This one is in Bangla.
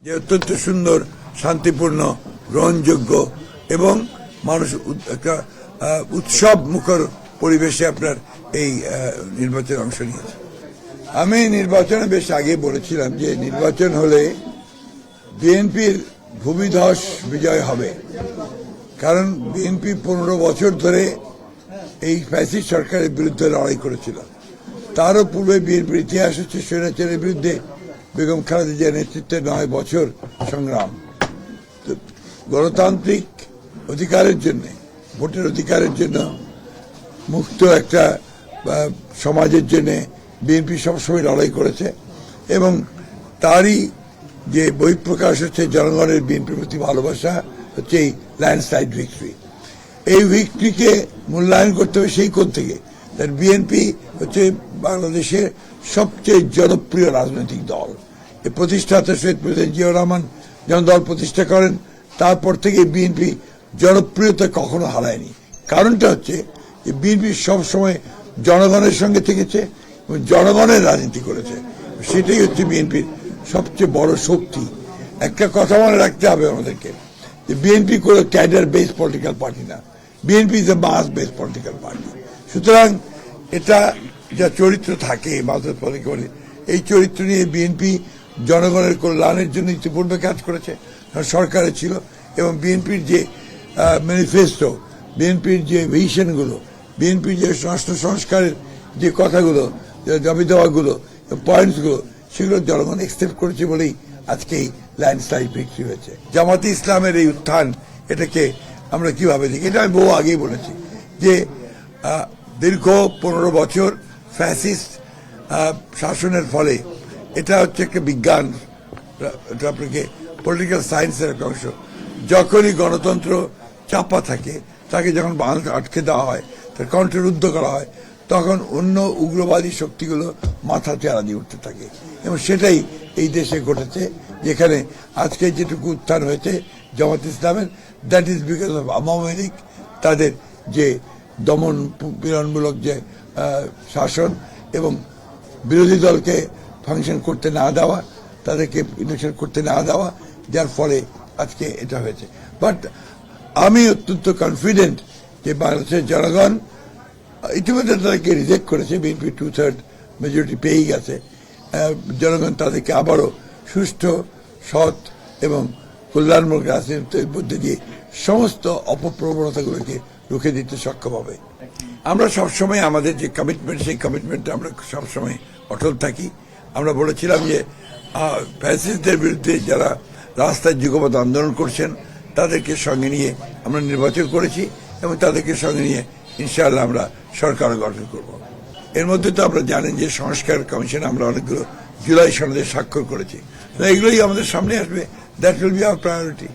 যে অত্যন্ত সুন্দর, শান্তিপূর্ণ, গ্রহণযোগ্য এবং মানুষ একটা উৎসব মুখর পরিবেশে আপনার এই নির্বাচনে অংশ নিয়েছে। আমি নির্বাচনে বেশ আগে বলেছিলাম যে নির্বাচন হলে বিএনপির ভূমিধস বিজয় হবে, কারণ বিএনপি 15 বছর ধরে এই ফ্যাসিস্ট সরকারের বিরুদ্ধে লড়াই করেছিল। তারও পূর্বে বিএনপির ইতিহাস হচ্ছে স্বৈরাচারের বিরুদ্ধে বেগম খালেদা জিয়ার নেতৃত্বে 9 বছর সংগ্রাম। গণতান্ত্রিক অধিকারের জন্য, ভোটের অধিকারের জন্য, মুক্ত একটা সমাজের জন্য বিএনপি সবসময় লড়াই করেছে এবং তারই যে বহিঃপ্রকাশ হচ্ছে জনগণের বিএনপির প্রতি ভালোবাসা হচ্ছে এই ল্যান্ডস্লাইড ভিক্টরি। এই ভিক্টরিকে মূল্যায়ন করতে হবে সেই কোণ থেকে। তার বিএনপি হচ্ছে বাংলাদেশের সবচেয়ে জনপ্রিয় রাজনৈতিক দল। এই প্রতিষ্ঠাতা শহীদ প্রেসিডেন্ট জিয়াউর রহমান যখন দল প্রতিষ্ঠা করেন তারপর থেকে বিএনপি জনপ্রিয়তা কখনো হারায়নি। কারণটা হচ্ছে যে বিএনপি সবসময় জনগণের সঙ্গে থেকেছে এবং জনগণের রাজনীতি করেছে। সেটাই হচ্ছে বিএনপির সবচেয়ে বড় শক্তি। একটা কথা মনে রাখতে হবে আমাদেরকে যে বিএনপি কোনো ক্যাডার বেস পলিটিক্যাল পার্টি না, BNP is a mass base political party. সুতরাং এটা যা চরিত্র থাকে মাসের পলিটিক্যাল, এই চরিত্র নিয়ে বিএনপি জনগণের কল্যাণের জন্য ইতিপূর্বে কাজ করেছে, সরকারে ছিল এবং বিএনপির যে ম্যানিফেস্টো, বিএনপির যে ভিশনগুলো, বিএনপির যে রাষ্ট্র সংস্কারের যে কথাগুলো, দাবি দেওয়াগুলো, পয়েন্টসগুলো, সেগুলো জনগণ অ্যাকসেপ্ট করেছে বলেই আজকে এই ল্যান্ডস্লাইড ভিক্টরি হয়েছে। জামাতে ইসলামের এই উত্থান, এটাকে আমরা কিভাবে দেখি, এটা আমি বহু আগেই বলেছি যে দীর্ঘ 15 বছর ফ্যাসিস্ট শাসনের ফলে এটা হচ্ছে একটা বিজ্ঞান, এটা আপনাকে পলিটিক্যাল সায়েন্সের একটা অংশ। যখনই গণতন্ত্র চাপা থাকে, তাকে যখন আটকে দেওয়া হয়, তার কণ্ঠরুদ্ধ করা হয়, তখন অন্য উগ্রবাদী শক্তিগুলো মাথা চেহারা দিয়ে উঠতে থাকে এবং সেটাই এই দেশে ঘটেছে। যেখানে আজকে যেটুকু উত্থান হয়েছে জামাত ইসলামের, that is because of Awami League, তাদের যে দমন পীড়নমূলক যে শাসন এবং বিরোধী দলকে ফাংশন করতে না দেওয়া, তাদেরকে ইলেকশন করতে না দেওয়া, যার ফলে আজকে এটা হয়েছে। বাট আমি অত্যন্ত কনফিডেন্ট যে বাংলাদেশের জনগণ ইতিমধ্যে তাদেরকে রিজেক্ট করেছে, বিএনপি 2/3 মেজরিটি পেয়েই গেছে। জনগণ তাদেরকে আবারও সুষ্ঠু, সৎ এবং কল্যাণমূলক রাজনীতির মধ্যে দিয়ে সমস্ত অপপ্রবণতাগুলোকে রুখে দিতে সক্ষম হবে। আমরা সবসময় আমাদের যে কমিটমেন্ট, সেই কমিটমেন্টে আমরা সবসময় অটল থাকি। আমরা বলেছিলাম যে ফ্যাসিস্টদের বিরুদ্ধে যারা রাস্তায় যুগপৎ আন্দোলন করছেন তাদেরকে সঙ্গে নিয়ে আমরা নির্বাচন করেছি এবং তাদেরকে সঙ্গে নিয়ে ইনশাআল্লাহ আমরা সরকার গঠন করব। এর মধ্যে তো আমরা জানেন যে সংস্কার কমিশন আমরা অনেকগুলো জুলাই সনদে স্বাক্ষর করেছি। এগুলোই আমাদের সামনে আসবে, that will be hour priority.